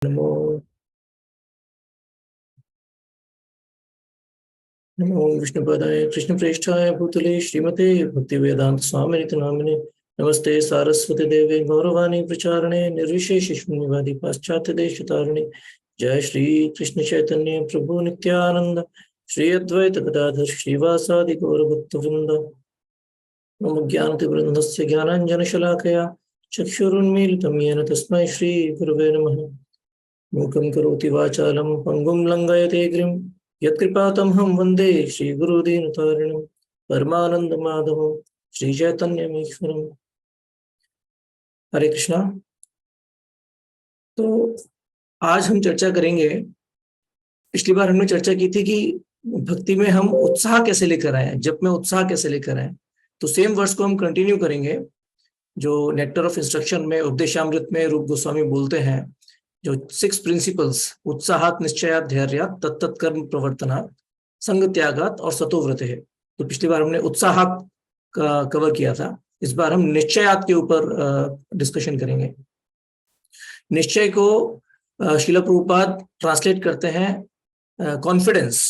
नमो नमो विष्णुपदाय कृष्णप्रेष्ठाय भूतले श्रीमते भक्तिवेदांत स्वामिनिति नामिने नमस्ते सारस्वती देवे गौरवाणी प्रचारणे निर्विशेष शून्यवादी पाश्चात्य देश तारिणे जय श्री कृष्ण चैतन्य प्रभु नित्यानंद श्री अद्वैत गदाधर श्रीवासादि गौरभक्तवृंद नमो ज्ञानतिवृन्दस्य ज्ञानाञ्जनशलाकया चक्षुरुन्मीलितं येन तस्मै श्रीगुरवे नमः मूकं करोति वाचालं पङ्गुं लङ्घयते गिरिं यत्कृपातमहं वन्दे श्रीगुरुदीनतारिणं परमानन्दमाधवं श्रीचैतन्यमीश्वरम्। हरे कृष्णा। तो आज हम चर्चा करेंगे, पिछली बार हमने चर्चा की थी कि भक्ति में हम उत्साह कैसे लेकर आए, जप में उत्साह कैसे लेकर आए। तो सेम वर्ड्स को हम कंटिन्यू करेंगे जो नेक्टर ऑफ इंस्ट्रक्शन में उपदेशामृत में रूप गोस्वामी बोलते हैं, जो 6 प्रिंसिपल्स उत्साहात निश्चयात धैर्यात तत्त कर्म प्रवर्तनात् संग त्यागात और सतोव्रत है। तो पिछली बार हमने उत्साहात का कवर किया था, इस बार हम निश्चयात के ऊपर डिस्कशन करेंगे। निश्चय को श्रील प्रभुपाद ट्रांसलेट करते हैं कॉन्फिडेंस।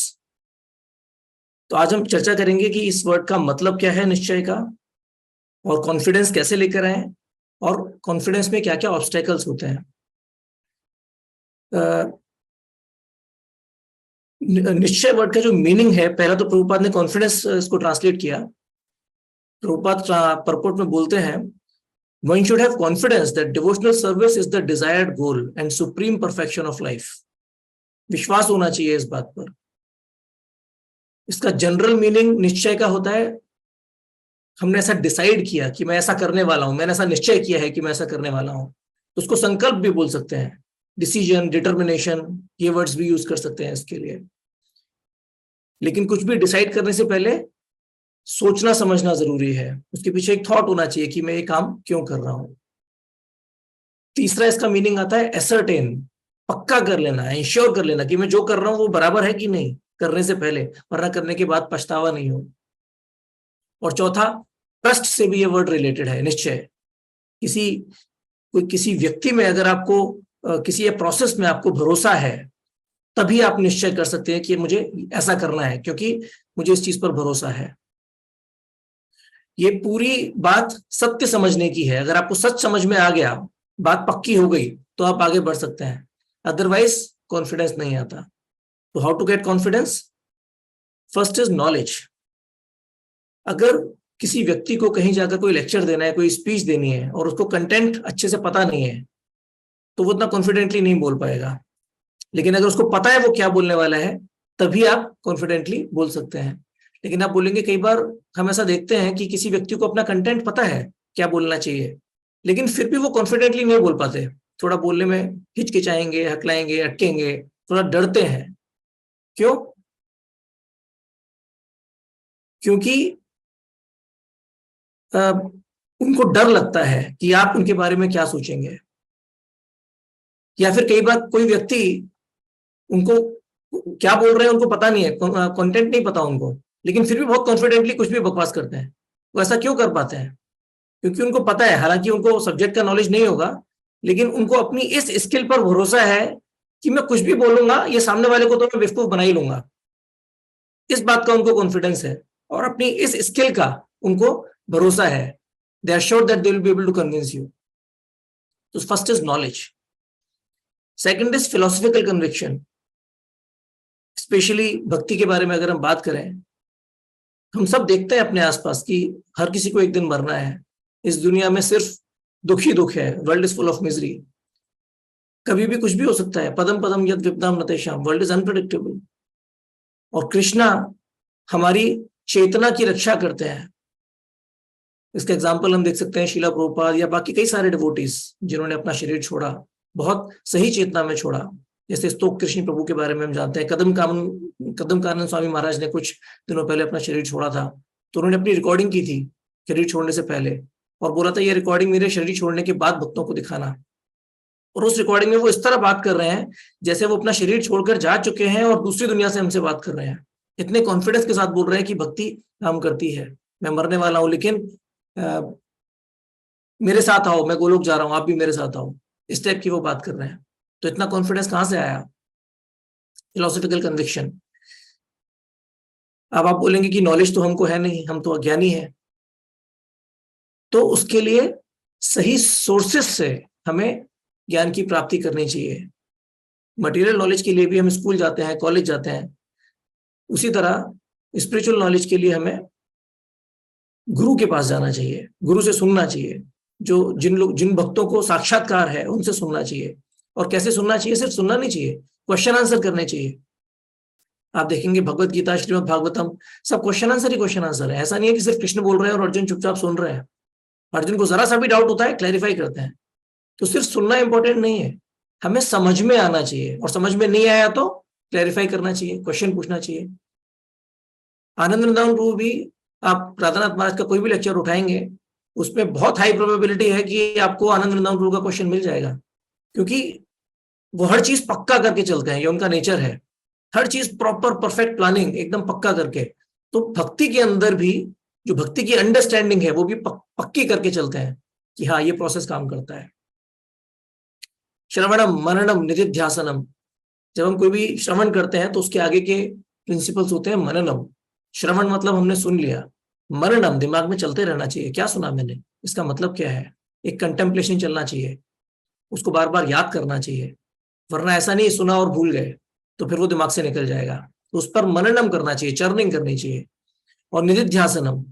तो आज हम चर्चा करेंगे कि इस वर्ड का मतलब क्या है निश्चय का, और कॉन्फिडेंस कैसे लेकर आए, और कॉन्फिडेंस में क्या क्या ऑब्स्टेकल्स होते हैं। निश्चय वर्ड का जो मीनिंग है, पहला तो प्रभुपाद ने कॉन्फिडेंस इसको ट्रांसलेट किया। प्रभुपाद परपोर्ट में बोलते हैं, one should have confidence that devotional service is the desired goal and supreme perfection of life। विश्वास होना चाहिए इस बात पर। इसका जनरल मीनिंग निश्चय का होता है, हमने ऐसा डिसाइड किया कि मैं ऐसा करने वाला हूं, मैंने ऐसा निश्चय किया है कि मैं ऐसा करने वाला हूं। तो उसको संकल्प भी बोल सकते हैं, डिसीजन, डिटर्मिनेशन, ये वर्ड्स भी यूज कर सकते हैं इसके लिए। लेकिन कुछ भी डिसाइड करने से पहले सोचना समझना जरूरी है, उसके पीछे एक थॉट होना चाहिए कि मैं ये काम क्यों कर रहा हूं। तीसरा इसका मीनिंग आता है एसर्टेन, पक्का कर लेना, इंश्योर कर लेना कि मैं जो कर रहा हूं वो बराबर है कि नहीं करने से पहले, वरना करने के बाद पछतावा नहीं हो। और चौथा, ट्रस्ट से भी ये वर्ड रिलेटेड है। निश्चय किसी व्यक्ति में अगर आपको किसी प्रोसेस में आपको भरोसा है, तभी आप निश्चय कर सकते हैं कि मुझे ऐसा करना है क्योंकि मुझे इस चीज पर भरोसा है। ये पूरी बात सत्य समझने की है। अगर आपको सच समझ में आ गया, बात पक्की हो गई, तो आप आगे बढ़ सकते हैं, अदरवाइज कॉन्फिडेंस नहीं आता। तो how to get confidence? First is knowledge. अगर किसी व्यक्ति को कहीं जाकर कोई लेक्चर देना है, कोई स्पीच देनी है, और उसको कंटेंट अच्छे से पता नहीं है, तो वो उतना कॉन्फिडेंटली नहीं बोल पाएगा। लेकिन अगर उसको पता है वो क्या बोलने वाला है, तभी आप कॉन्फिडेंटली बोल सकते हैं। लेकिन आप बोलेंगे, कई बार हम ऐसा देखते हैं कि किसी व्यक्ति को अपना कंटेंट पता है क्या बोलना चाहिए, लेकिन फिर भी वो कॉन्फिडेंटली नहीं बोल पाते, थोड़ा बोलने में हिचकिचाएंगे, हकलाएंगे, अटकेंगे, थोड़ा डरते हैं। क्यों? क्योंकि उनको डर लगता है कि आप उनके बारे में क्या सोचेंगे। या फिर कई बार कोई व्यक्ति उनको क्या बोल रहे हैं उनको पता नहीं है, कंटेंट नहीं पता उनको, लेकिन फिर भी बहुत कॉन्फिडेंटली कुछ भी बकवास करते हैं। वो ऐसा क्यों कर पाते हैं? क्योंकि उनको पता है, हालांकि उनको सब्जेक्ट का नॉलेज नहीं होगा, लेकिन उनको अपनी इस स्किल पर भरोसा है कि मैं कुछ भी बोलूंगा, ये सामने वाले को तो मैं बेवकूफ बना ही लूंगा। इस बात का उनको कॉन्फिडेंस है और अपनी इस स्किल का उनको भरोसा है। They are sure that they will be able to convince you. तो first is knowledge. Second is philosophical conviction. Specially भक्ति के बारे में अगर हम बात करें, हम सब देखते हैं अपने आसपास कि हर किसी को एक दिन मरना है। इस दुनिया में सिर्फ दुख ही दुख है। World is full of misery. कभी भी कुछ भी हो सकता है। पदम पदम यद विपदाम नतेषाम। World is unpredictable. और कृष्णा हमारी चेतना की रक्षा करते हैं। इसका एग्जाम्पल हम देख सकते हैं श्रील प्रभुपाद या बाकी कई सारे डिवोटीज जिन्होंने अपना शरीर छोड़ा, बहुत सही चेतना में छोड़ा। जैसे स्तोक कृष्ण प्रभु के बारे में हम जानते हैं, कदम कानन स्वामी महाराज ने कुछ दिनों पहले अपना शरीर छोड़ा था, तो उन्होंने अपनी रिकॉर्डिंग की थी शरीर छोड़ने से पहले, और बोला था ये रिकॉर्डिंग मेरे शरीर छोड़ने के बाद भक्तों को दिखाना। और उस रिकॉर्डिंग में वो इस तरह बात कर रहे हैं जैसे वो अपना शरीर छोड़कर जा चुके हैं और दूसरी दुनिया से हमसे बात कर रहे हैं। इतने कॉन्फिडेंस के साथ बोल रहे हैं कि भक्ति काम करती है, मैं मरने वाला हूं लेकिन मेरे साथ आओ, मैं गोलोक जा रहा हूं, आप भी मेरे साथ आओ। इस टाइप की वो बात कर रहे हैं। तो इतना कॉन्फिडेंस कहां से आया? Philosophical conviction. अब आप बोलेंगे कि नॉलेज तो हमको है नहीं, हम तो अज्ञानी हैं, तो उसके लिए सही सोर्सेस से हमें ज्ञान की प्राप्ति करनी चाहिए। मटेरियल नॉलेज के लिए भी हम स्कूल जाते हैं, कॉलेज जाते हैं, उसी तरह स्पिरिचुअल नॉलेज के लिए हमें गुरु के पास जाना चाहिए, गुरु से सुनना चाहिए। जो जिन भक्तों को साक्षात्कार है उनसे सुनना चाहिए। और कैसे सुनना चाहिए? सिर्फ सुनना नहीं चाहिए, क्वेश्चन आंसर करने चाहिए। आप देखेंगे भगवत गीता, श्रीमद् भागवतम, सब क्वेश्चन आंसर ही क्वेश्चन आंसर है। ऐसा नहीं है कि सिर्फ कृष्ण बोल रहे हैं और अर्जुन चुपचाप सुन रहे हैं। अर्जुन को जरा सा भी डाउट होता है, क्लैरिफाई करते हैं। तो सिर्फ सुनना इंपॉर्टेंट नहीं है, हमें समझ में आना चाहिए, और समझ में नहीं आया तो क्लैरिफाई करना चाहिए, क्वेश्चन पूछना चाहिए। आनंद वृंदावन प्रभु भी, आप राधानाथ महाराज का कोई भी लेक्चर उठाएंगे, उसमें बहुत हाई प्रोबेबिलिटी है कि आपको आनंद वृंदावन प्रभु का क्वेश्चन मिल जाएगा, क्योंकि वो हर चीज पक्का करके चलते हैं, ये उनका नेचर है। हर चीज प्रॉपर परफेक्ट प्लानिंग एकदम पक्का करके। तो भक्ति के अंदर भी जो भक्ति की अंडरस्टैंडिंग है वो भी पक्की करके चलते हैं कि हाँ ये प्रोसेस काम करता है। श्रवणम मननम निधिध्यासनम, जब हम कोई भी श्रवण करते हैं तो उसके आगे के प्रिंसिपल्स होते हैं मननम। श्रवण मतलब हमने सुन लिया, मननम दिमाग में चलते रहना चाहिए, क्या सुना मैंने, इसका मतलब क्या है, एक कंटेम्पलेशन चलना चाहिए, उसको बार बार याद करना चाहिए। वरना ऐसा नहीं सुना और भूल गए तो फिर वो दिमाग से निकल जाएगा। तो उस पर मननम करना चाहिए, चर्निंग करनी चाहिए। और निधिध्यासनम,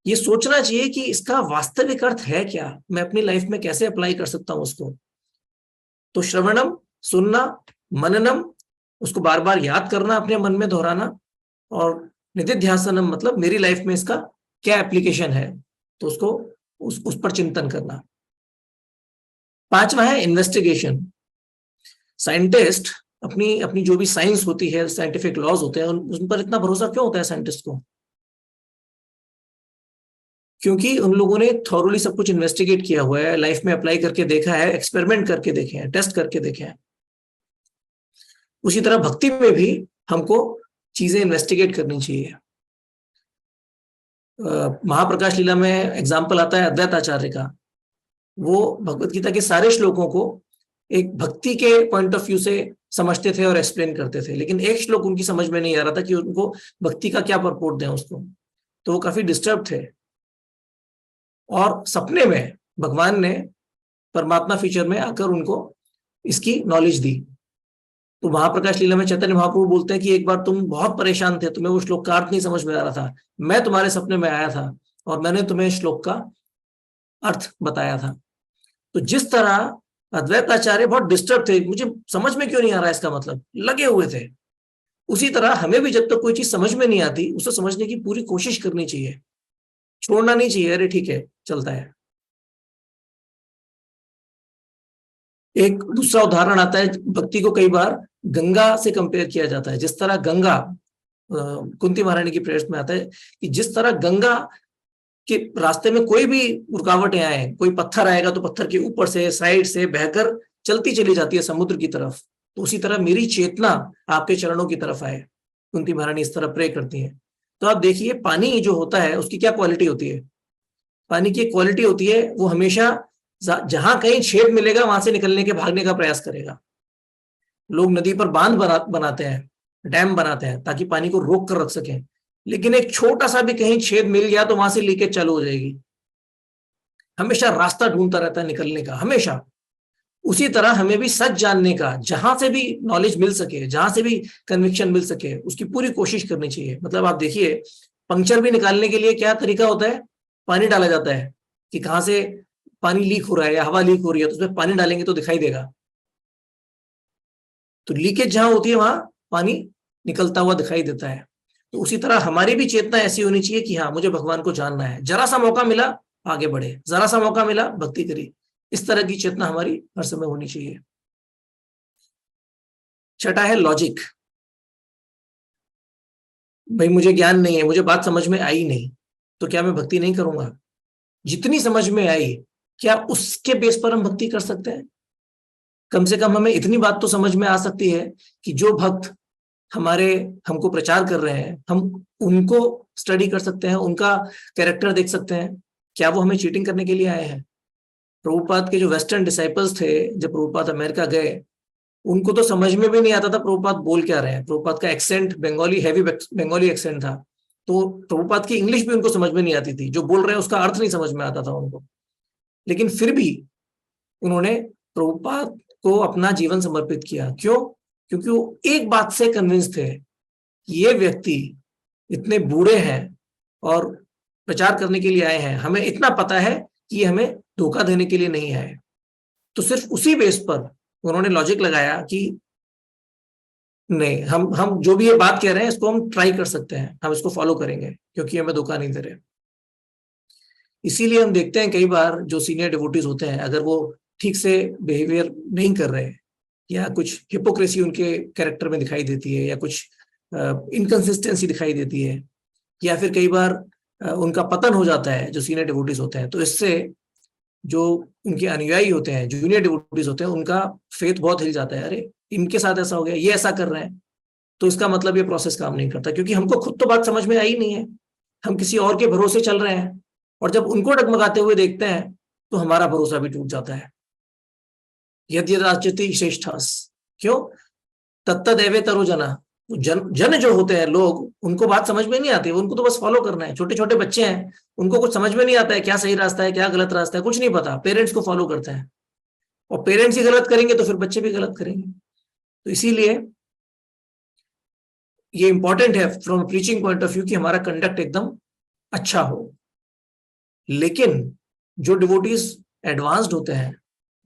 ये सोचना चाहिए कि इसका वास्तविक अर्थ है क्या, मैं अपनी लाइफ में कैसे अप्लाई कर सकता हूं उसको। तो श्रवणम सुनना, मननम उसको बार बार याद करना, अपने मन में दोहराना, और निधिध्यासनम मतलब मेरी लाइफ में इसका क्या एप्लीकेशन है, तो उसको उस पर चिंतन करना। पांचवा है इन्वेस्टिगेशन। साइंटिस्ट अपनी अपनी जो भी साइंस होती है, साइंटिफिक लॉज होते हैं, उन पर इतना भरोसा क्यों होता है साइंटिस्ट को? क्योंकि उन लोगों ने थॉरोली सब कुछ इन्वेस्टिगेट किया हुआ है, लाइफ में अप्लाई करके देखा है, एक्सपेरिमेंट करके देखे हैं, टेस्ट करके देखे हैं। उसी तरह भक्ति में भी हमको चीजें इन्वेस्टिगेट करनी चाहिए। महाप्रकाश लीला में एग्जाम्पल आता है अद्वैत आचार्य का। वो भगवत गीता के सारे श्लोकों को एक भक्ति के पॉइंट ऑफ व्यू से समझते थे और एक्सप्लेन करते थे, लेकिन एक श्लोक उनकी समझ में नहीं आ रहा था कि उनको भक्ति का क्या परपोर्ट दें उसको। तो वो काफी डिस्टर्ब थे, और सपने में भगवान ने परमात्मा फीचर में आकर उनको इसकी नॉलेज दी। तो महाप्रकाश लीला में चैतन्य महाप्रभु बोलते हैं कि एक बार तुम बहुत परेशान थे, तुम्हें वो श्लोक का अर्थ नहीं समझ में आ रहा था, मैं तुम्हारे सपने में आया था और मैंने तुम्हें श्लोक का अर्थ बताया था। तो जिस तरह अद्वैत आचार्य बहुत डिस्टर्ब थे, मुझे समझ में क्यों नहीं आ रहा है इसका मतलब, लगे हुए थे, उसी तरह हमें भी जब तक कोई चीज समझ में नहीं आती उसे समझने की पूरी कोशिश करनी चाहिए, छोड़ना नहीं चाहिए, अरे ठीक है चलता है। एक दूसरा उदाहरण आता है, भक्ति को कई बार गंगा से कंपेयर किया जाता है। जिस तरह गंगा, कुंती महारानी की प्रेयर्स में आता है कि जिस तरह गंगा के रास्ते में कोई भी रुकावटें आए, कोई पत्थर आएगा तो पत्थर के ऊपर से साइड से बहकर चलती चली जाती है समुद्र की तरफ, तो उसी तरह मेरी चेतना आपके चरणों की तरफ आए। कुंती महारानी इस तरह प्रे करती है। तो आप देखिए पानी जो होता है उसकी क्या क्वालिटी होती है। पानी की क्वालिटी होती है वो हमेशा जहां कहीं छेद मिलेगा वहां से निकलने के भागने का प्रयास करेगा। लोग नदी पर बांध बनाते हैं, डैम बनाते हैं ताकि पानी को रोक कर रख सकें, लेकिन एक छोटा सा भी कहीं छेद मिल गया तो वहां से लीकेज चालू हो जाएगी। हमेशा रास्ता ढूंढता रहता है निकलने का, हमेशा। उसी तरह हमें भी सच जानने का, जहां से भी नॉलेज मिल सके, जहां से भी कन्विक्शन मिल सके, उसकी पूरी कोशिश करनी चाहिए। मतलब आप देखिए पंक्चर भी निकालने के लिए क्या तरीका होता है, पानी डाला जाता है कि कहां से पानी लीक हो रहा है या हवा लीक हो रही है, तो उसमें पानी डालेंगे तो दिखाई देगा। तो लीकेज जहां होती है वहां पानी निकलता हुआ दिखाई देता है। तो उसी तरह हमारी भी चेतना ऐसी होनी चाहिए कि हाँ मुझे भगवान को जानना है, जरा सा मौका मिला आगे बढ़े, जरा सा मौका मिला भक्ति करी। इस तरह की चेतना हमारी हर समय होनी चाहिए। छठा है लॉजिक। भाई मुझे ज्ञान नहीं है, मुझे बात समझ में आई नहीं, तो क्या मैं भक्ति नहीं करूंगा? जितनी समझ में आई क्या उसके बेस पर हम भक्ति कर सकते हैं? कम से कम हमें इतनी बात तो समझ में आ सकती है कि जो भक्त हमको प्रचार कर रहे हैं, हम उनको स्टडी कर सकते हैं, उनका कैरेक्टर देख सकते हैं, क्या वो हमें चीटिंग करने के लिए आए हैं? प्रभुपाद के जो वेस्टर्न डिसाइपल्स थे, जब प्रभुपाद अमेरिका गए उनको तो समझ में भी नहीं आता था प्रभुपाद बोल क्या रहे हैं। प्रभुपाद का accent Bengali, heavy Bengali accent था, तो प्रभुपाद की इंग्लिश भी उनको समझ में नहीं आती थी, जो बोल रहे हैं उसका अर्थ नहीं समझ में आता था उनको। लेकिन फिर भी उन्होंने प्रभुपाद को अपना जीवन समर्पित किया। क्यों? क्योंकि वो एक बात से कन्विंस थे, ये व्यक्ति इतने बूढ़े हैं और प्रचार करने के लिए आए हैं, हमें इतना पता है कि ये हमें धोखा देने के लिए नहीं आए। तो सिर्फ उसी बेस पर उन्होंने लॉजिक लगाया कि नहीं, हम जो भी ये बात कह रहे हैं इसको हम ट्राई कर सकते हैं, हम इसको फॉलो करेंगे क्योंकि हमें धोखा नहीं दे रहे। इसीलिए हम देखते हैं कई बार जो सीनियर डिवोटीज होते हैं, अगर वो ठीक से बिहेवियर नहीं कर रहे या कुछ हिपोक्रेसी उनके कैरेक्टर में दिखाई देती है या कुछ इनकंसिस्टेंसी दिखाई देती है या फिर कई बार उनका पतन हो जाता है जो सीनियर डिवोटीज होते हैं, तो इससे जो उनके अनुयायी होते हैं, जूनियर डिवोटीज होते हैं, उनका फेथ बहुत हिल जाता है। अरे इनके साथ ऐसा हो गया, ये ऐसा कर रहे हैं, तो इसका मतलब ये प्रोसेस काम नहीं करता, क्योंकि हमको खुद तो बात समझ में आई नहीं है, हम किसी और के भरोसे चल रहे हैं, और जब उनको डगमगाते हुए देखते हैं तो हमारा भरोसा भी टूट जाता है। यद्यदाचति श्रेष्ठास, क्यों? तत्तदैवेतरो जना, जन जो होते हैं लोग, उनको बात समझ में नहीं आती, उनको तो बस फॉलो करना है। छोटे छोटे बच्चे हैं, उनको कुछ समझ में नहीं आता है क्या सही रास्ता है क्या गलत रास्ता है, कुछ नहीं पता, पेरेंट्स को फॉलो करते हैं, और पेरेंट्स ही गलत करेंगे तो फिर बच्चे भी गलत करेंगे। तो इसीलिए ये इंपॉर्टेंट है from preaching point of view कि हमारा कंडक्ट एकदम अच्छा हो। लेकिन जो डिवोटीज एडवांस्ड होते हैं,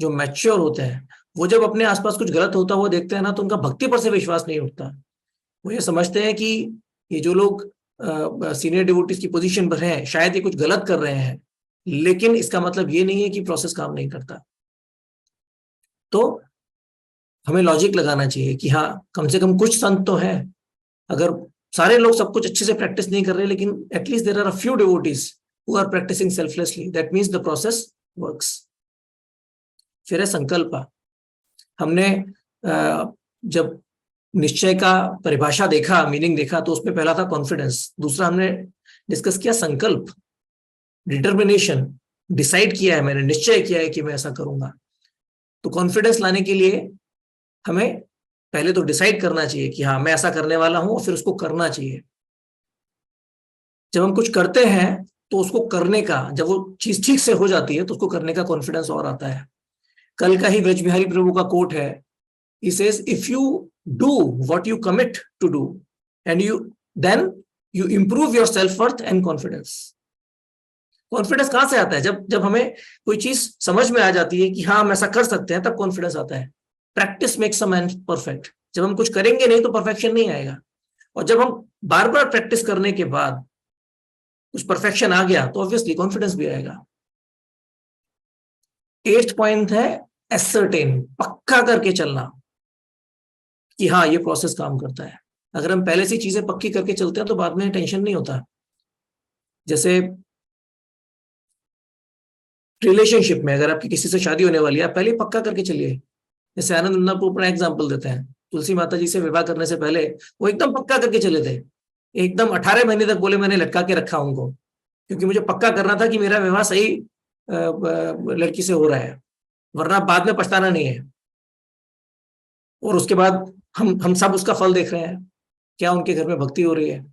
जो मैच्योर होते हैं, वो जब अपने आसपास कुछ गलत होता हुआ देखते हैं ना, तो उनका भक्ति पर से विश्वास नहीं उठता। वो ये समझते हैं कि ये जो लोग सीनियर डिवोटीज की पोजीशन पर हैं, शायद ये कुछ गलत कर रहे हैं, लेकिन इसका मतलब ये नहीं है कि प्रोसेस काम नहीं करता। तो हमें लॉजिक लगाना चाहिए कि हाँ, कम से कम कुछ संत तो है। अगर सारे लोग सब कुछ अच्छे से प्रैक्टिस नहीं कर रहे, लेकिन at least there are a few devotees who are practising selflessly, that means the process works. फिर है संकल्प। हमने जब निश्चय का परिभाषा देखा, मीनिंग देखा, तो उसमें पहला था कॉन्फिडेंस, दूसरा हमने डिस्कस किया संकल्प, डिटर्मिनेशन, डिसाइड किया है मैंने, निश्चय किया है कि मैं ऐसा करूंगा। तो कॉन्फिडेंस लाने के लिए हमें पहले तो डिसाइड करना चाहिए कि हाँ मैं ऐसा करने वाला हूं, और फिर उसको करना चाहिए। जब हम कुछ करते हैं तो उसको करने का, जब वो चीज ठीक से हो जाती है तो उसको करने का कॉन्फिडेंस और आता है। कल का ही ब्रज बिहारी प्रभु का कोट है, he says if you do what you commit to do and then you improve your self worth and confidence। Confidence कहां से आता है? जब हमें कोई चीज समझ में आ जाती है कि हाँ हम ऐसा कर सकते हैं, तब कॉन्फिडेंस आता है। Practice makes a man perfect. जब हम कुछ करेंगे नहीं तो परफेक्शन नहीं आएगा, और जब हम बार बार प्रैक्टिस करने के बाद कुछ परफेक्शन आ गया तो ऑब्वियसली कॉन्फिडेंस भी आएगा। 8th पॉइंट है एसर्टेन, पक्का करके चलना कि हाँ ये प्रोसेस काम करता है। अगर हम पहले से चीजें पक्की करके चलते हैं तो बाद में टेंशन नहीं होता। जैसे रिलेशनशिप में अगर आपकी किसी से शादी होने वाली है, आप पहले पक्का करके चलिए। जैसे आनंद नंदापुर अपना एग्जाम्पल देते हैं, तुलसी माता जी से विवाह करने से पहले वो एकदम पक्का करके चले थे, एकदम 18 महीने तक बोले मैंने लटका के रखा उनको, क्योंकि मुझे पक्का करना था कि मेरा विवाह सही लड़की से हो रहा है, वरना बाद में पछताना नहीं है। और उसके बाद हम सब उसका फल देख रहे हैं, क्या उनके घर में भक्ति हो रही है।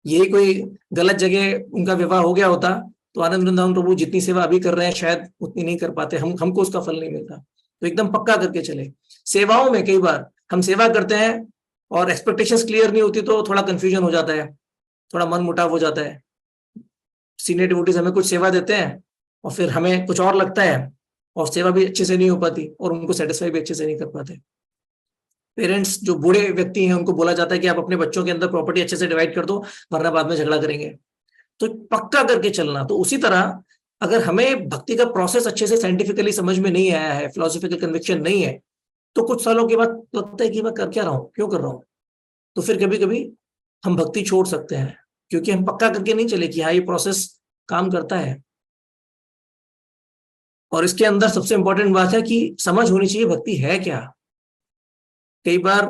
यही कोई गलत जगह उनका विवाह हो गया होता तो आनंद वृंदावन प्रभु जितनी सेवा अभी कर रहे हैं शायद उतनी नहीं कर पाते, हमको उसका फल नहीं मिलता। तो एकदम पक्का करके चले। सेवाओं में कई बार हम सेवा करते हैं और एक्सपेक्टेशंस क्लियर नहीं होती तो थोड़ा कंफ्यूजन हो जाता है, थोड़ा मन मुटाव हो जाता है। सीनियर डिवोटीज हमें कुछ सेवा देते हैं और फिर हमें कुछ और लगता है, और सेवा भी अच्छे से नहीं हो पाती और उनको सेटिस्फाई भी अच्छे से नहीं कर पाते। पेरेंट्स जो बूढ़े व्यक्ति हैं उनको बोला जाता है कि आप अपने बच्चों के अंदर प्रॉपर्टी अच्छे से डिवाइड कर दो, वरना बाद में झगड़ा करेंगे। तो पक्का करके चलना। तो उसी तरह अगर हमें भक्ति का प्रोसेस अच्छे से साइंटिफिकली समझ में नहीं आया है, फिलोसॉफिकल कन्विक्शन नहीं है, तो कुछ सालों के बाद लगता है कि मैं कर क्या रहा हूँ, क्यों कर रहा हूँ। तो फिर कभी कभी हम भक्ति छोड़ सकते हैं, क्योंकि हम पक्का करके नहीं चले कि हाँ ये प्रोसेस काम करता है। और इसके अंदर सबसे इंपॉर्टेंट बात है कि समझ होनी चाहिए भक्ति है क्या। कई बार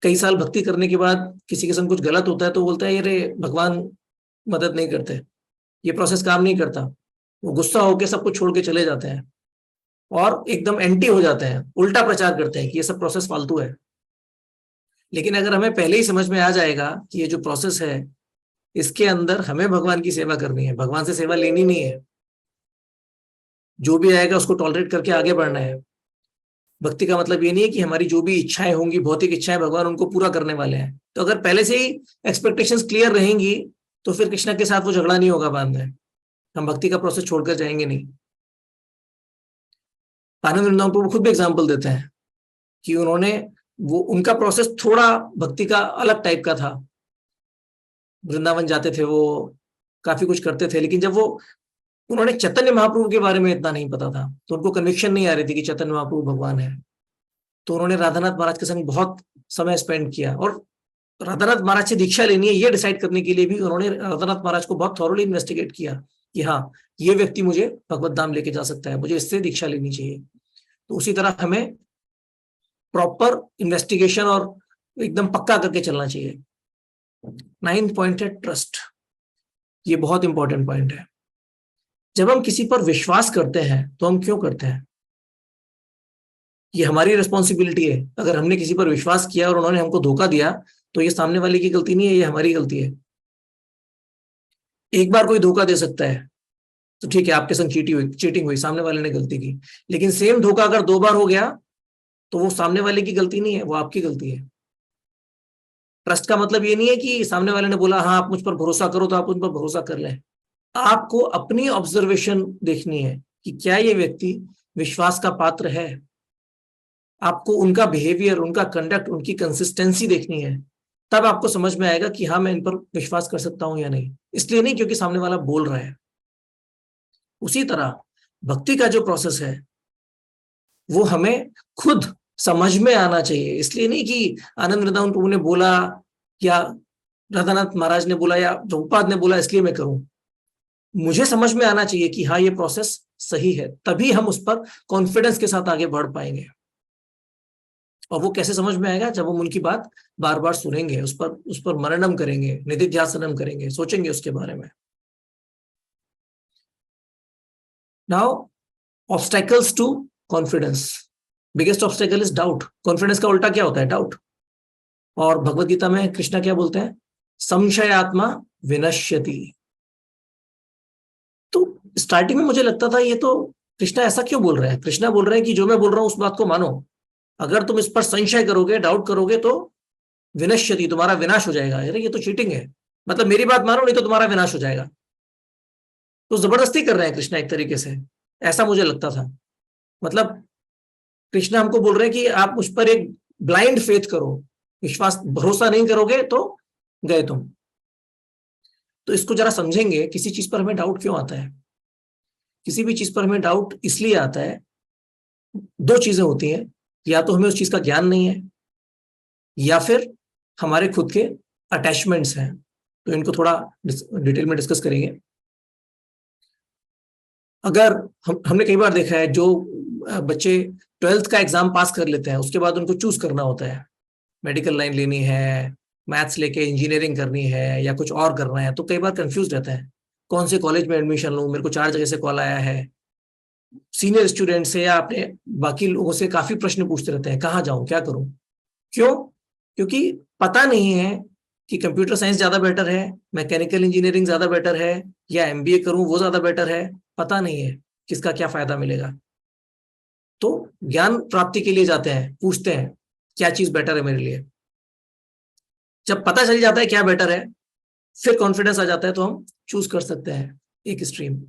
कई साल भक्ति करने के बाद किसी के संग कुछ गलत होता है तो बोलता है अरे भगवान मदद नहीं करते, ये प्रोसेस काम नहीं करता, वो गुस्सा होकर सब कुछ छोड़ के चले जाते हैं। और एकदम एंटी हो जाते हैं, उल्टा प्रचार करते हैं कि ये सब प्रोसेस फालतू है। लेकिन अगर हमें पहले ही समझ में आ जाएगा कि ये जो प्रोसेस है इसके अंदर हमें भगवान की सेवा करनी है, भगवान से सेवा लेनी नहीं है, जो भी आएगा उसको टॉलरेट करके आगे बढ़ना है। भक्ति का मतलब ये नहीं है कि हमारी जो भी इच्छाएं होंगी, भौतिक इच्छाएं, भगवान उनको पूरा करने वाले हैं। तो अगर पहले से ही एक्सपेक्टेशंस क्लियर रहेंगी तो फिर कृष्णा के साथ वो झगड़ा नहीं होगा बाद में, हम भक्ति का प्रोसेस छोड़कर जाएंगे नहीं। आनंद वृंदावन प्रभु खुद भी एग्जाम्पल देते हैं कि उनका प्रोसेस थोड़ा भक्ति का अलग टाइप का था। वृंदावन जाते थे, वो काफी कुछ करते थे, लेकिन जब उन्होंने चैतन्य महाप्रभु के बारे में इतना नहीं पता था, तो उनको कन्विक्शन नहीं आ रही थी कि चैतन्य महाप्रभु भगवान है। तो उन्होंने राधानाथ महाराज के संग बहुत समय स्पेंड किया, और राधानाथ महाराज से दीक्षा लेनी है ये डिसाइड करने के लिए भी उन्होंने राधानाथ महाराज को बहुत थॉरोली इन्वेस्टिगेट किया कि हाँ, ये व्यक्ति मुझे भगवत धाम लेके जा सकता है, मुझे इससे दीक्षा लेनी चाहिए। तो उसी तरह हमें प्रॉपर इन्वेस्टिगेशन और एकदम पक्का करके चलना चाहिए। 9th पॉइंट है ट्रस्ट। ये बहुत इंपॉर्टेंट पॉइंट है। जब हम किसी पर विश्वास करते हैं तो हम क्यों करते हैं? ये हमारी रिस्पॉन्सिबिलिटी है। अगर हमने किसी पर विश्वास किया और उन्होंने हमको धोखा दिया तो ये सामने वाले की गलती नहीं है, ये हमारी गलती है। एक बार कोई धोखा दे सकता है तो ठीक है, आपके संग चीटिंग हुई, सामने वाले ने गलती की। लेकिन सेम धोखा अगर 2 बार हो गया तो वो सामने वाले की गलती नहीं है, वो आपकी गलती है। ट्रस्ट का मतलब ये नहीं है कि सामने वाले ने बोला हाँ आप मुझ पर भरोसा करो तो आप उन पर भरोसा कर लें। आपको अपनी ऑब्जर्वेशन देखनी है कि क्या ये व्यक्ति विश्वास का पात्र है। आपको उनका बिहेवियर, उनका कंडक्ट, उनकी कंसिस्टेंसी देखनी है, तब आपको समझ में आएगा कि हाँ मैं इन पर विश्वास कर सकता हूं या नहीं। इसलिए नहीं क्योंकि सामने वाला बोल रहा है। उसी तरह भक्ति का जो प्रोसेस है वो हमें खुद समझ में आना चाहिए। इसलिए नहीं कि आनंद वृंदावन प्रभु ने बोला या राधानाथ महाराज ने बोला या प्रभुपाद ने बोला इसलिए मैं करूं। मुझे समझ में आना चाहिए कि हाँ ये प्रोसेस सही है, तभी हम उस पर कॉन्फिडेंस के साथ आगे बढ़ पाएंगे। और वो कैसे समझ में आएगा? जब हम उनकी बात बार बार सुनेंगे, उस पर मननम करेंगे, निधिध्यासनम करेंगे, सोचेंगे उसके बारे में। Now obstacles to confidence. Biggest obstacle is doubt. Confidence का उल्टा क्या होता है? डाउट। और भगवत गीता में कृष्णा क्या बोलते हैं? संशयात्मा विनश्यति। तो स्टार्टिंग में मुझे लगता था ये तो कृष्णा ऐसा क्यों बोल रहे हैं? कृष्णा बोल रहे हैं कि जो मैं बोल रहा हूं उस बात को मानो, अगर तुम इस पर संशय करोगे, डाउट करोगे तो विनश्यति, तुम्हारा विनाश हो जाएगा। अरे ये तो चीटिंग है, मतलब मेरी बात मानो नहीं तो तुम्हारा विनाश हो जाएगा। तो जबरदस्ती कर रहे हैं कृष्णा एक तरीके से, ऐसा मुझे लगता था। मतलब कृष्णा हमको बोल रहे हैं कि आप उस पर एक ब्लाइंड फेथ करो, विश्वास, भरोसा नहीं करोगे तो गए तुम। तो इसको जरा समझेंगे, किसी चीज पर हमें डाउट क्यों आता है? किसी भी चीज पर हमें डाउट इसलिए आता है, 2 चीजें होती हैं, या तो हमें उस चीज का ज्ञान नहीं है या फिर हमारे खुद के अटैचमेंट्स हैं। तो इनको थोड़ा डिटेल में डिस्कस करेंगे। अगर हमने कई बार देखा है जो बच्चे 12th का एग्जाम पास कर लेते हैं उसके बाद उनको चूज करना होता है, मेडिकल लाइन लेनी है, मैथ्स लेके इंजीनियरिंग करनी है या कुछ और करना है, तो कई बार कंफ्यूज रहते हैं कौन से कॉलेज में एडमिशन लूं, मेरे को 4 जगह से कॉल आया है। सीनियर स्टूडेंट से या अपने बाकी लोगों से काफी प्रश्न पूछते रहते हैं, कहाँ जाऊं, क्या करूं? क्यों? क्योंकि पता नहीं है कि कंप्यूटर साइंस ज्यादा बेटर है, मैकेनिकल इंजीनियरिंग ज्यादा बेटर है, या एमबीए करूं वो ज्यादा बेटर है। पता नहीं है किसका क्या फायदा मिलेगा। तो ज्ञान प्राप्ति के लिए जाते हैं, पूछते हैं क्या चीज बेटर है मेरे लिए। जब पता चल जाता है क्या बेटर है, फिर कॉन्फिडेंस आ जाता है, तो हम चूज कर सकते हैं एक स्ट्रीम।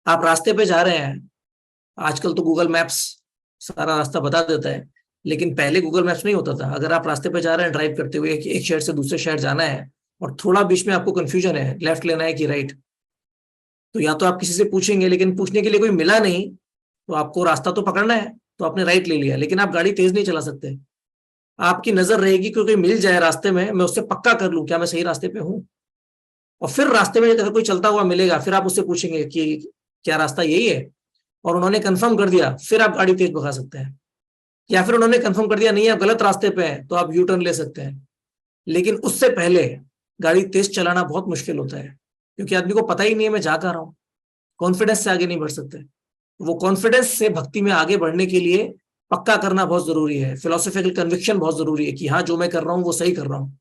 आप रास्ते पे जा रहे हैं, आजकल तो गूगल मैप्स सारा रास्ता बता देता है, लेकिन पहले गूगल मैप्स नहीं होता था। अगर आप रास्ते पे जा रहे हैं ड्राइव करते हुए, एक शहर से दूसरे शहर जाना है और थोड़ा बीच में आपको कंफ्यूजन है, लेफ्ट लेना है कि राइट, तो या तो आप किसी से पूछेंगे, लेकिन पूछने के लिए कोई मिला नहीं, तो आपको रास्ता तो पकड़ना है, तो आपने राइट ले लिया, लेकिन आप गाड़ी तेज नहीं चला सकते। आपकी नजर रहेगी कि कोई मिल जाए रास्ते में, मैं उससे पक्का कर लूं क्या मैं सही रास्ते पे हूं। और फिर रास्ते में अगर कोई चलता हुआ मिलेगा, फिर आप उससे पूछेंगे कि क्या रास्ता यही है, और उन्होंने कंफर्म कर दिया, फिर आप गाड़ी तेज भगा सकते हैं। या फिर उन्होंने कंफर्म कर दिया नहीं आप गलत रास्ते पे हैं, तो आप यू टर्न ले सकते हैं। लेकिन उससे पहले गाड़ी तेज चलाना बहुत मुश्किल होता है, क्योंकि आदमी को पता ही नहीं है मैं जा कहाँ रहा हूं, कॉन्फिडेंस से आगे नहीं बढ़ सकते। वो कॉन्फिडेंस से भक्ति में आगे बढ़ने के लिए पक्का करना बहुत जरूरी है, फिलोसॉफिकल कन्विक्शन बहुत जरूरी है कि हाँ जो मैं कर रहा हूँ वो सही कर रहा हूँ,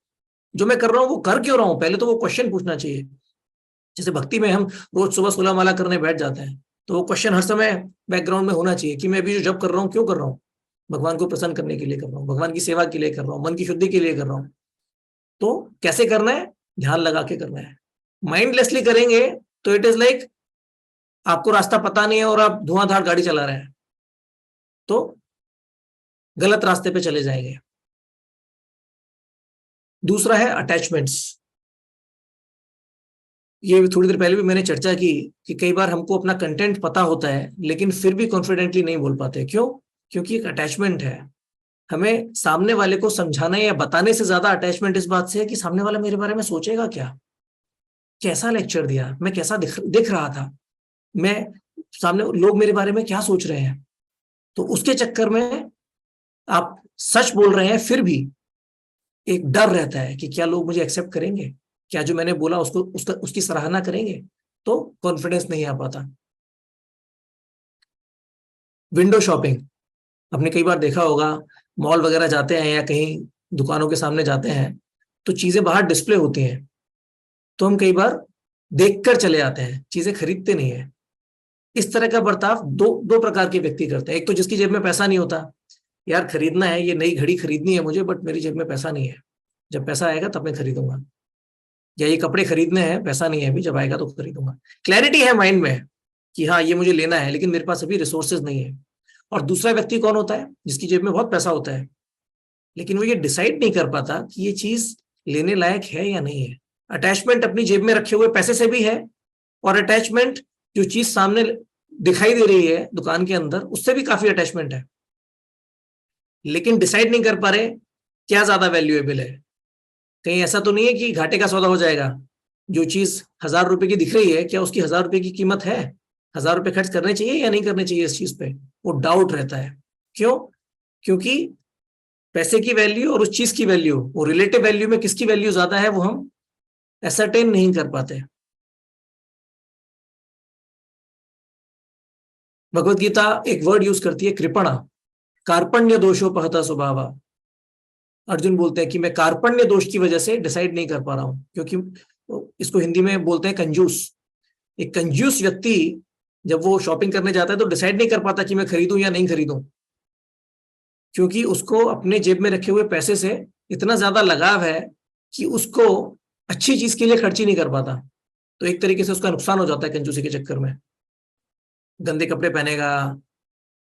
जो मैं कर रहा हूँ वो कर क्यों रहा हूँ, पहले तो वो क्वेश्चन पूछना चाहिए। जैसे भक्ति में हम रोज सुबह 16 माला करने बैठ जाते हैं, तो वो क्वेश्चन हर समय बैकग्राउंड में होना चाहिए कि मैं अभी जो जब कर रहा हूँ क्यों कर रहा हूँ, भगवान को प्रसन्न करने के लिए कर रहा हूँ, भगवान की सेवा के लिए कर रहा हूँ, मन की शुद्धि के लिए कर रहा हूँ। तो कैसे करना है, ध्यान लगा के करना है। माइंडलेसली करेंगे तो इट इज लाइक आपको रास्ता पता नहीं है और आप धुआंधार गाड़ी चला रहे हैं, तो गलत रास्ते पे चले जाएंगे। दूसरा है अटैचमेंट्स। ये थोड़ी देर पहले भी मैंने चर्चा की कि कई बार हमको अपना कंटेंट पता होता है लेकिन फिर भी कॉन्फिडेंटली नहीं बोल पाते। क्यों? क्योंकि एक अटैचमेंट है। हमें सामने वाले को समझाना या बताने से ज्यादा अटैचमेंट इस बात से है कि सामने वाला मेरे बारे में सोचेगा क्या, कैसा लेक्चर दिया, मैं कैसा दिख रहा था, मैं सामने लोग मेरे बारे में क्या सोच रहे हैं। तो उसके चक्कर में आप सच बोल रहे हैं फिर भी एक डर रहता है कि क्या लोग मुझे एक्सेप्ट करेंगे, क्या जो मैंने बोला उसकी सराहना करेंगे, तो कॉन्फिडेंस नहीं आ पाता। विंडो शॉपिंग, आपने कई बार देखा होगा, मॉल वगैरह जाते हैं या कहीं दुकानों के सामने जाते हैं तो चीजें बाहर डिस्प्ले होती हैं, तो हम कई बार देखकर चले आते हैं, चीजें खरीदते नहीं है। इस तरह का बर्ताव दो दो प्रकार के व्यक्ति करते हैं। एक तो जिसकी जेब में पैसा नहीं होता, यार खरीदना है, ये नई घड़ी खरीदनी है मुझे, बट मेरी जेब में पैसा नहीं है, जब पैसा आएगा तब मैं खरीदूंगा। या ये कपड़े खरीदने हैं, पैसा नहीं है अभी, जब आएगा तो खरीदूंगा। क्लैरिटी है माइंड में कि हाँ ये मुझे लेना है लेकिन मेरे पास अभी रिसोर्सेज नहीं है। और दूसरा व्यक्ति कौन होता है? जिसकी जेब में बहुत पैसा होता है लेकिन वो ये डिसाइड नहीं कर पाता कि ये चीज लेने लायक है या नहीं है। अटैचमेंट अपनी जेब में रखे हुए पैसे से भी है, और अटैचमेंट जो चीज सामने दिखाई दे रही है दुकान के अंदर उससे भी काफी अटैचमेंट है, लेकिन डिसाइड नहीं कर पा रहे क्या ज्यादा वैल्यूएबल है। कहीं ऐसा तो नहीं है कि घाटे का सौदा हो जाएगा, जो चीज 1000 रुपए की दिख रही है क्या उसकी 1000 रुपए की कीमत है, 1000 रुपए खर्च करने चाहिए या नहीं करने चाहिए इस चीज पे, वो डाउट रहता है। क्यों? क्योंकि पैसे की वैल्यू और उस चीज की वैल्यू, वो रिलेटिव वैल्यू में किसकी वैल्यू ज्यादा है वो हम एसरटेन नहीं कर पाते। भगवत गीता एक वर्ड यूज करती है कृपणा, कार्पण्य दोषोपहता स्वभाव। अर्जुन बोलते हैं कि मैं कार्पण्य दोष की वजह से डिसाइड नहीं कर पा रहा हूं, क्योंकि इसको हिंदी में बोलते हैं कंजूस। एक कंजूस व्यक्ति जब वो शॉपिंग करने जाता है तो डिसाइड नहीं कर पाता कि मैं खरीदूं या नहीं खरीदूं, क्योंकि उसको अपने जेब में रखे हुए पैसे से इतना ज्यादा लगाव है कि उसको अच्छी चीज के लिए खर्च ही नहीं कर पाता। तो एक तरीके से उसका नुकसान हो जाता है कंजूसी के चक्कर में। गंदे कपड़े पहनेगा,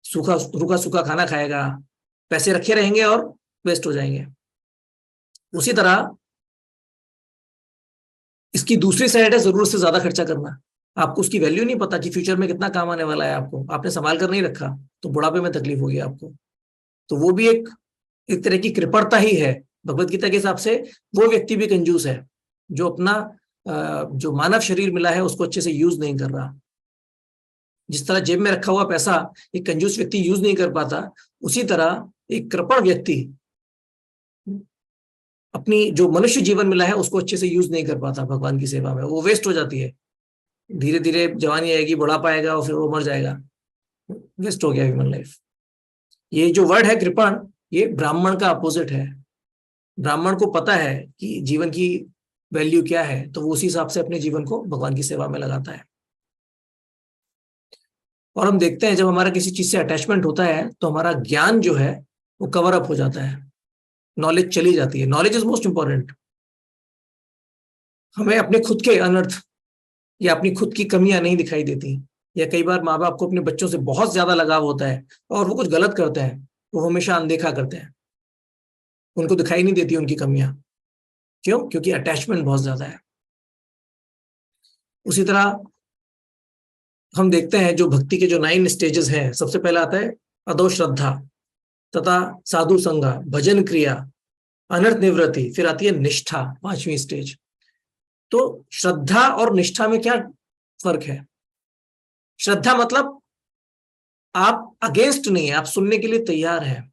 सूखा रूखा सूखा खाना खाएगा, पैसे रखे रहेंगे और वेस्ट हो जाएंगे। उसी तरह इसकी दूसरी साइड है जरूरत से ज्यादा खर्चा करना। आपको उसकी वैल्यू नहीं पता कि फ्यूचर में कितना काम आने वाला है, आपको आपने संभाल कर नहीं रखा तो बुढ़ापे में तकलीफ होगी आपको। तो वो भी एक तरह की कृपणता ही है भगवत गीता के हिसाब से। वो व्यक्ति भी कंजूस है जो अपना जो मानव शरीर मिला है उसको अच्छे से यूज नहीं कर रहा। जिस तरह जेब में रखा हुआ पैसा एक कंजूस व्यक्ति यूज नहीं कर पाता, उसी तरह एक कृपण व्यक्ति अपनी जो मनुष्य जीवन मिला है उसको अच्छे से यूज नहीं कर पाता भगवान की सेवा में, वो वेस्ट हो जाती है। धीरे धीरे जवानी आएगी, बुढ़ापा आएगा और फिर वो मर जाएगा, वेस्ट हो गया ह्यूमन लाइफ। ये जो वर्ड है कृपण, ये ब्राह्मण का अपोजिट है। ब्राह्मण को पता है कि जीवन की वैल्यू क्या है, तो वो उसी हिसाब से अपने जीवन को भगवान की सेवा में लगाता है। और हम देखते हैं जब हमारा किसी चीज से अटैचमेंट होता है तो हमारा ज्ञान जो है वो कवर अप हो जाता है, नॉलेज चली जाती है। Knowledge is most important. हमें अपने खुद के अनर्थ या अपनी खुद की कमियां नहीं दिखाई देती, या कई बार माँ बाप को अपने बच्चों से बहुत ज्यादा लगाव होता है और वो कुछ गलत करते हैं वो हमेशा अनदेखा करते हैं, उनको दिखाई नहीं देती उनकी कमियां। क्यों? क्योंकि अटैचमेंट बहुत ज्यादा है। उसी तरह हम देखते हैं जो भक्ति के जो 9 स्टेजेस हैं, सबसे पहला आता है अदो श्रद्धा, तथा साधु संगा, भजन क्रिया, अनर्थ निवृत्ति, फिर आती है निष्ठा, 5वीं स्टेज। तो श्रद्धा और निष्ठा में क्या फर्क है? श्रद्धा मतलब आप अगेंस्ट नहीं है, आप सुनने के लिए तैयार है।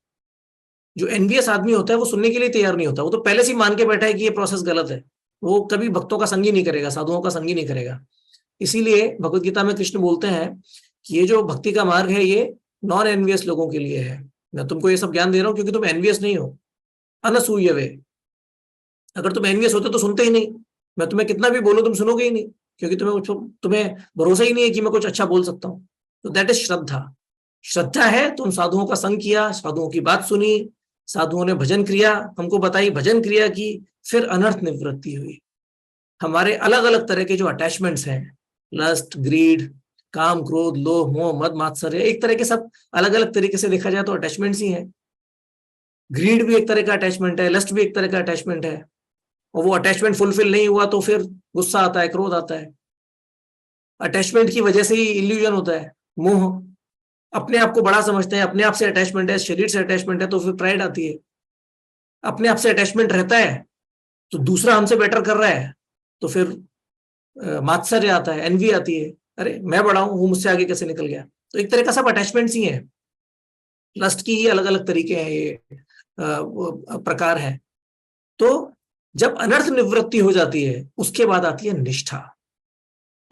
जो एनवियस आदमी होता है वो सुनने के लिए तैयार नहीं होता, वो तो पहले से ही मान के बैठा है कि ये प्रोसेस गलत है, वो कभी भक्तों का संग ही नहीं करेगा, साधुओं का संग ही नहीं करेगा। इसीलिए भगवत गीता में कृष्ण बोलते हैं कि ये जो भक्ति का मार्ग है ये नॉन एनवियस लोगों के लिए है। मैं तुमको ये सब ज्ञान दे रहा हूँ क्योंकि तुम एनवियस नहीं हो। अनसूयवे, अगर तुम एनवियस होते तो सुनते ही नहीं। मैं तुम्हें कितना भी बोलूं तुम सुनोगे ही नहीं, क्योंकि तुम्हें भरोसा ही नहीं है कि मैं कुछ अच्छा बोल सकता हूं। तो दैट इज श्रद्धा। श्रद्धा है तुम साधुओं का संग किया, साधुओं की बात सुनी, साधुओं ने भजन क्रिया हमको बताई, भजन क्रिया की, फिर अनर्थ निवृत्ति हुई। हमारे अलग अलग तरह के जो अटैचमेंट्स हैं, लस्ट, ग्रीड, काम, क्रोध, लोभ, मोह, मद, मात्सर्य, एक तरह के सब अलग अलग तरीके से देखा जाए तो अटैचमेंट्स ही हैं। ग्रीड भी एक तरह का अटैचमेंट है, लस्ट भी एक तरह का अटैचमेंट है, और वो अटैचमेंट फुलफिल नहीं हुआ तो फिर गुस्सा आता है, क्रोध आता है। अटैचमेंट की वजह से ही इल्यूजन होता है, मोह। अपने आप को बड़ा समझते हैं, अपने आप से अटैचमेंट है, शरीर से अटैचमेंट है तो फिर प्राइड आती है। अपने आप से अटैचमेंट रहता है तो दूसरा हमसे बेटर कर रहा है तो फिर मात्सर्य आता है, एनवी आती है, अरे मैं बड़ा हूं, वो मुझसे आगे कैसे निकल गया। तो एक तरह का सब अटैचमेंट्स ही है। लस्ट की ही अलग अलग तरीके हैं, ये प्रकार है। तो जब अनर्थ निवृत्ति हो जाती है उसके बाद आती है निष्ठा।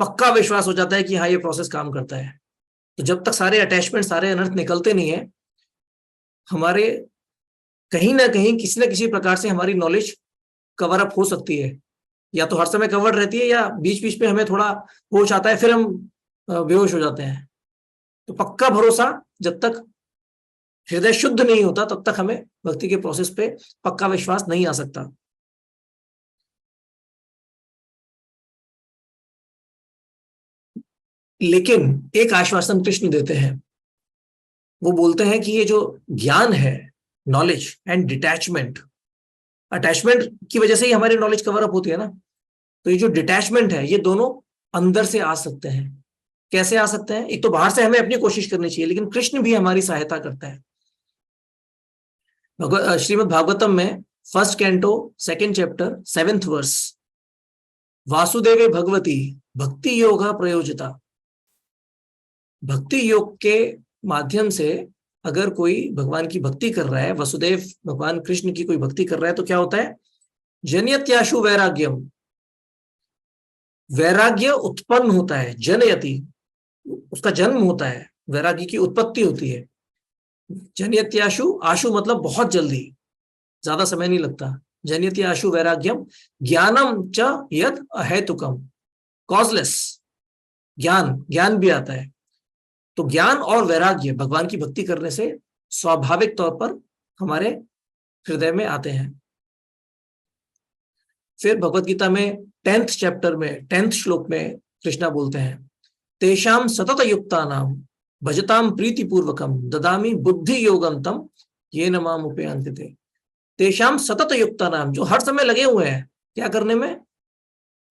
पक्का विश्वास हो जाता है कि हाँ ये प्रोसेस काम करता है। तो जब तक सारे अटैचमेंट, सारे अनर्थ निकलते नहीं है, हमारे कहीं ना कहीं किसी न किसी प्रकार से हमारी नॉलेज कवर अप हो सकती है। या तो हर समय कवर रहती है, या बीच बीच में हमें थोड़ा होश आता है, फिर हम बेहोश हो जाते हैं। तो पक्का भरोसा, जब तक हृदय शुद्ध नहीं होता तब तक हमें भक्ति के प्रोसेस पे पक्का विश्वास नहीं आ सकता। लेकिन एक आश्वासन कृष्ण देते हैं। वो बोलते हैं कि ये जो ज्ञान है, नॉलेज एंड डिटैचमेंट, अटैचमेंट की वजह से ही हमारी नॉलेज कवर अप होती है ना, तो ये जो डिटैचमेंट है ये दोनों अंदर से आ सकते हैं। कैसे आ सकते हैं? एक तो बाहर से हमें अपनी कोशिश करनी चाहिए, लेकिन कृष्ण भी हमारी सहायता करता है। श्रीमद् भागवतम में first canto, second chapter, 7th verse, वासुदेवे भगवती भक्ति योग प्रयोजिता। भक्ति योग के माध्यम से अगर कोई भगवान की भक्ति कर रहा है, वसुदेव भगवान कृष्ण की कोई भक्ति कर रहा है, तो क्या होता है? जनयत्याशु वैराग्यम, वैराग्य उत्पन्न होता है। जनयति, उसका जन्म होता है, वैराग्य की उत्पत्ति होती है। जनयत्याशु, आशु मतलब बहुत जल्दी, ज्यादा समय नहीं लगता। जनयति आशु वैराग्यम ज्ञानम च यद अहेतुकम, कॉजलेस ज्ञान, ज्ञान भी आता है। तो ज्ञान और वैराग्य भगवान की भक्ति करने से स्वाभाविक तौर पर हमारे हृदय में आते हैं। फिर भगवत गीता में 10th चैप्टर में 10th श्लोक में कृष्णा बोलते हैं, तेषाम सतत युक्तानाम भजताम प्रीतिपूर्वकम ददामी बुद्धि योगम तम ये नमाम उपयांति। तेषाम सतत युक्तानाम, जो हर समय लगे हुए हैं क्या करने में?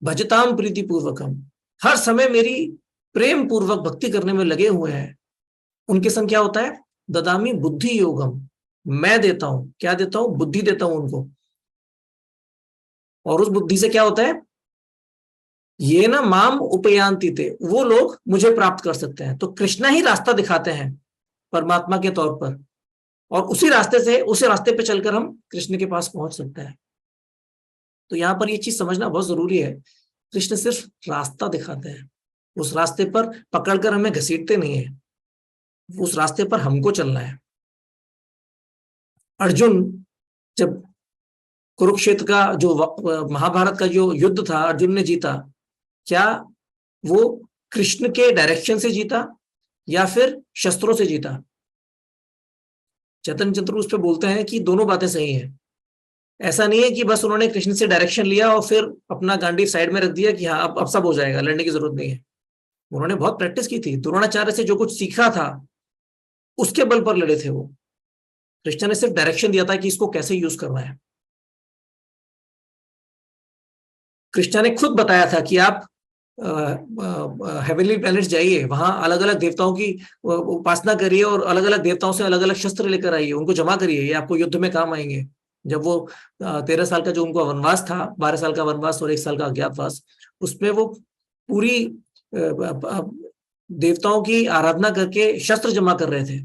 भजताम प्रीतिपूर्वकम, हर समय मेरी प्रेम पूर्वक भक्ति करने में लगे हुए हैं, उनके संग क्या होता है? ददामी बुद्धि योगम, मैं देता हूं। क्या देता हूं? बुद्धि देता हूं उनको। और उस बुद्धि से क्या होता है? ये ना माम उपयांति थे, वो लोग मुझे प्राप्त कर सकते हैं। तो कृष्णा ही रास्ता दिखाते हैं परमात्मा के तौर पर, और उसी रास्ते से, उसी रास्ते पे चलकर हम कृष्ण के पास पहुंच सकते हैं। तो यहां पर ये चीज समझना बहुत जरूरी है, कृष्ण सिर्फ रास्ता दिखाते हैं, उस रास्ते पर पकड़कर हमें घसीटते नहीं है, उस रास्ते पर हमको चलना है। अर्जुन जब कुरुक्षेत्र का जो महाभारत का जो युद्ध था अर्जुन ने जीता, क्या वो कृष्ण के डायरेक्शन से जीता या फिर शस्त्रों से जीता? चैतन्य चंद्र उस पर बोलते हैं कि दोनों बातें सही हैं। ऐसा नहीं है कि बस उन्होंने कृष्ण से डायरेक्शन लिया और फिर अपना गांडीव साइड में रख दिया कि हाँ अब सब हो जाएगा, लड़ने की जरूरत नहीं है। उन्होंने बहुत प्रैक्टिस की थी, द्रोणाचार्य से जो कुछ सीखा था उसके बल पर लड़े थे वो। कृष्ण ने सिर्फ डायरेक्शन दिया था कि इसको कैसे यूज करना है। कृष्ण ने खुद बताया था कि आप हेवनली प्लैनेट्स जाइए, वहां अलग अलग देवताओं की उपासना करिए और अलग अलग देवताओं से अलग अलग शस्त्र लेकर आइए, उनको जमा करिए, ये आपको युद्ध में काम आएंगे। जब वो 13 साल का जो उनका वनवास था, 12 साल का वनवास और 1 साल का अज्ञातवास, उसमें वो पूरी देवताओं की आराधना करके शस्त्र जमा कर रहे थे।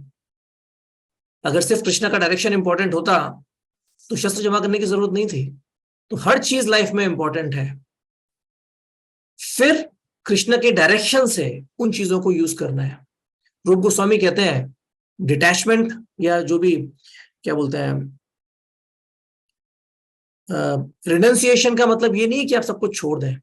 अगर सिर्फ कृष्ण का डायरेक्शन इंपॉर्टेंट होता तो शस्त्र जमा करने की जरूरत नहीं थी। तो हर चीज लाइफ में इंपॉर्टेंट है, फिर कृष्ण के डायरेक्शन से उन चीजों को यूज करना है। रूप गोस्वामी कहते हैं डिटैचमेंट या जो भी क्या बोलते हैं, रिनंसिएशन का मतलब ये नहीं है कि आप सब कुछ छोड़ दें।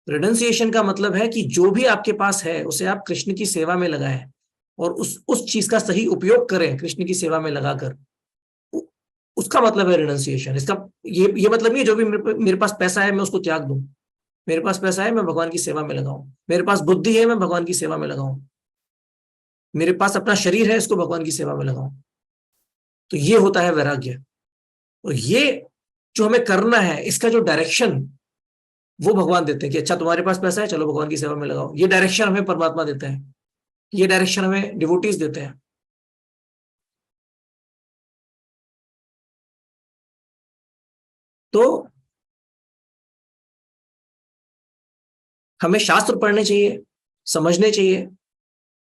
रिनंसिएशन का मतलब है कि जो भी आपके पास है उसे आप कृष्ण की सेवा में लगाएं और उस चीज का सही उपयोग करें कृष्ण की सेवा में लगाकर, उसका मतलब है रिनंसिएशन। इसका ये मतलब नहीं है जो भी मेरे पास पैसा है मैं उसको त्याग दूं। मेरे पास पैसा है मैं भगवान की सेवा में लगाऊं, मेरे पास बुद्धि है मैं भगवान की सेवा में लगाऊं, मेरे पास अपना शरीर है इसको भगवान की सेवा में लगाऊं। तो ये होता है वैराग्य। और ये जो हमें करना है इसका जो डायरेक्शन वो भगवान देते हैं कि अच्छा तुम्हारे पास पैसा है चलो भगवान की सेवा में लगाओ। ये डायरेक्शन हमें परमात्मा देते हैं, ये डायरेक्शन हमें डिवोटीज देते हैं। तो हमें शास्त्र पढ़ने चाहिए, समझने चाहिए,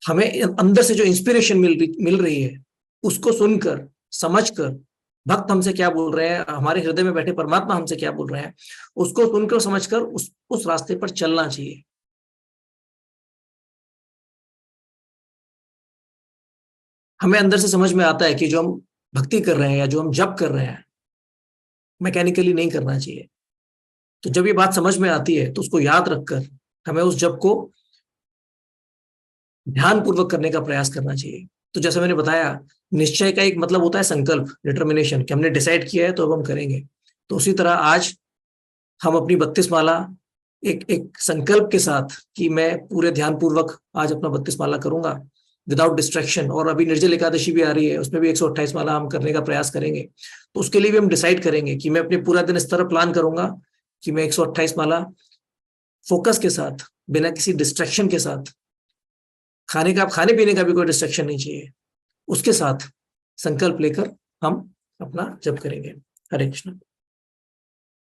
हमें अंदर से जो इंस्पिरेशन मिल रही है उसको सुनकर समझकर, भक्त हमसे क्या बोल रहे हैं, हमारे हृदय में बैठे परमात्मा हमसे क्या बोल रहे हैं, उसको सुनकर समझकर उस रास्ते पर चलना चाहिए। हमें अंदर से समझ में आता है कि जो हम भक्ति कर रहे हैं या जो हम जप कर रहे हैं मैकेनिकली नहीं करना चाहिए। तो जब ये बात समझ में आती है तो उसको याद रखकर हमें उस जप को ध्यान पूर्वक करने का प्रयास करना चाहिए। तो जैसे मैंने बताया, निश्चय का एक मतलब होता है संकल्प, डिटर्मिनेशन, कि हमने डिसाइड किया है तो अब हम करेंगे। तो उसी तरह आज हम अपनी 32 माला एक एक संकल्प के साथ कि मैं पूरे ध्यान पूर्वक आज अपना 32 माला करूंगा विदाउट डिस्ट्रैक्शन। और अभी निर्जल एकादशी भी आ रही है, उसमें भी 128 माला हम करने का प्रयास करेंगे। तो उसके लिए भी हम डिसाइड करेंगे कि मैं अपने पूरा दिन इस तरह प्लान करूंगा कि मैं 128 माला फोकस के साथ, बिना किसी डिस्ट्रैक्शन के साथ, खाने पीने का भी कोई डिस्ट्रैक्शन नहीं चाहिए, उसके साथ संकल्प लेकर हम अपना जप करेंगे। हरे कृष्ण।